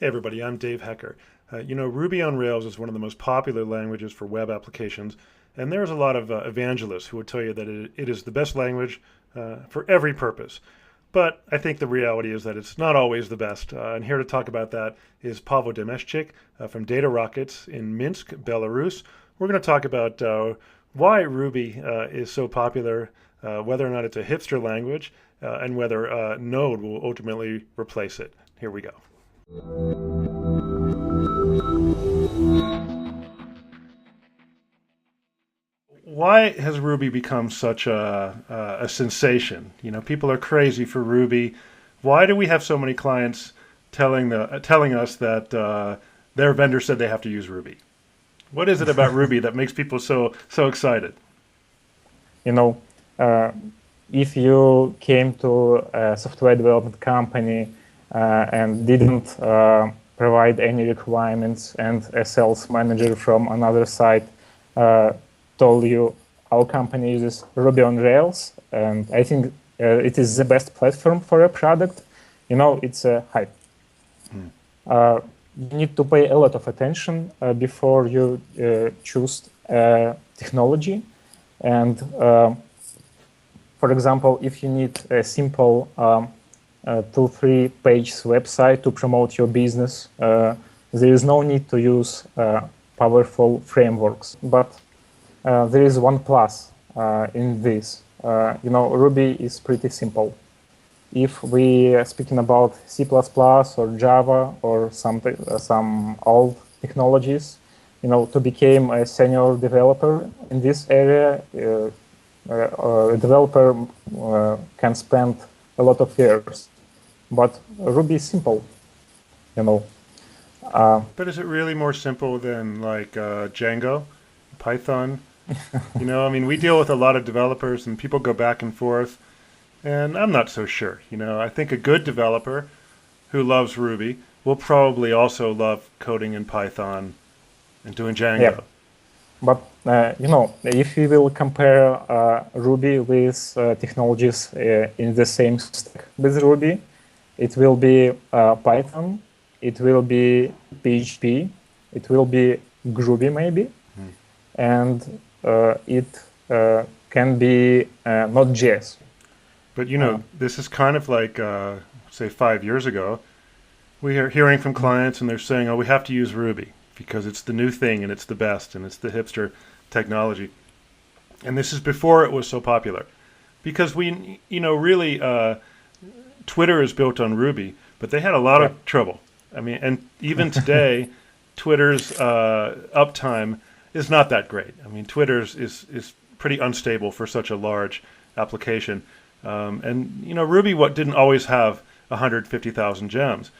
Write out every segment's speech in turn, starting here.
Hey everybody, I'm Dave Hecker. Ruby on Rails is one of the most popular languages for web applications, and there's a lot of evangelists who would tell you that it is the best language for every purpose. But I think the reality is that it's not always the best. And here to talk about that is Pavel Demeshchik from Data Rockets in Minsk, Belarus. We're going to talk about why Ruby is so popular, whether or not it's a hipster language, and whether Node will ultimately replace it. Here we go. Why has Ruby become such a sensation? People are crazy for Ruby. Why do we have so many clients telling us that their vendor said they have to use Ruby? What is it about Ruby that makes people so excited? You know, uh, if you came to a software development company and didn't provide any requirements, and a sales manager from another side told you our company uses Ruby on Rails, and I think it is the best platform for a product, it's a hype. You need to pay a lot of attention before you choose technology. And for example, if you need a simple 2-3 page website to promote your business, there is no need to use powerful frameworks. But there is one plus in this. Ruby is pretty simple. If we are speaking about C++ or Java or some old technologies, to become a senior developer in this area, a developer can spend a lot of years. But Ruby is simple, But is it really more simple than like Django, Python? We deal with a lot of developers and people go back and forth, and I'm not so sure. I think a good developer who loves Ruby will probably also love coding in Python and doing Django. Yeah. But, if we will compare Ruby with technologies in the same stack with Ruby, it will be Python, it will be PHP, it will be Groovy maybe, and it can be Node.js. But this is kind of like, say, 5 years ago, we are hearing from clients and they're saying, oh, we have to use Ruby because it's the new thing and it's the best and it's the hipster technology. And this is before it was so popular. Because Twitter is built on Ruby, but they had a lot of trouble. And even today, Twitter's uptime is not that great. Twitter's is pretty unstable for such a large application. Ruby didn't always have 150,000 gems.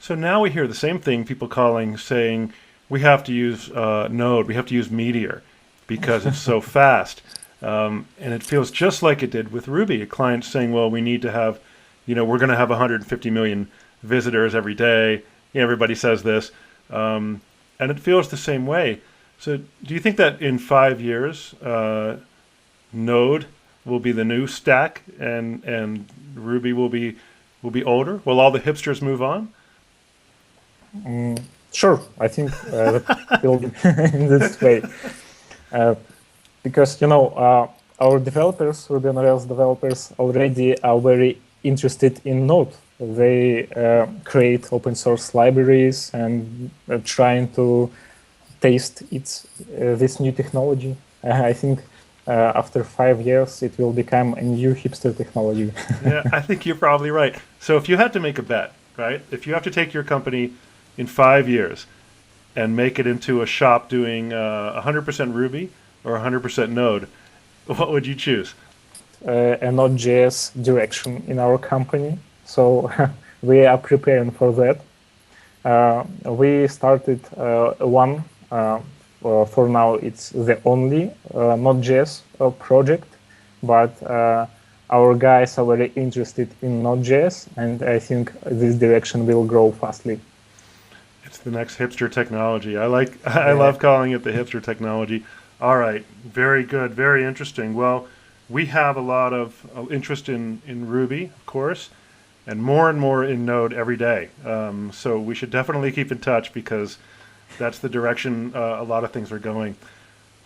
So now we hear the same thing, people saying, we have to use Node, we have to use Meteor because it's so fast. And it feels just like it did with Ruby. A client saying, well, we need to have, we're going to have 150 million visitors every day. Everybody says this. And it feels the same way. So do you think that in 5 years, Node will be the new stack and Ruby will be older? Will all the hipsters move on? Sure, I think that will be in this way. Because, our developers, Ruby on Rails developers, already are very interested in Node. They create open source libraries and trying to taste this new technology. I think after 5 years, it will become a new hipster technology. Yeah, I think you're probably right. So if you had to make a bet, right? If you have to take your company in 5 years and make it into a shop doing 100% Ruby or 100% Node, what would you choose? A Node.js direction in our company. So we are preparing for that. We started one, for now it's the only Node.js project, but our guys are very interested in Node.js, and I think this direction will grow fastly. It's the next hipster technology. I love calling it the hipster technology. All right, very good, very interesting. Well, we have a lot of interest in Ruby, of course. and more in Node every day. So we should definitely keep in touch because that's the direction a lot of things are going.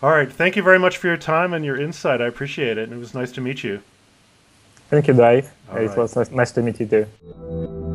All right. Thank you very much for your time and your insight. I appreciate it. And it was nice to meet you. Thank you, Dave. All It right. was nice to meet you too.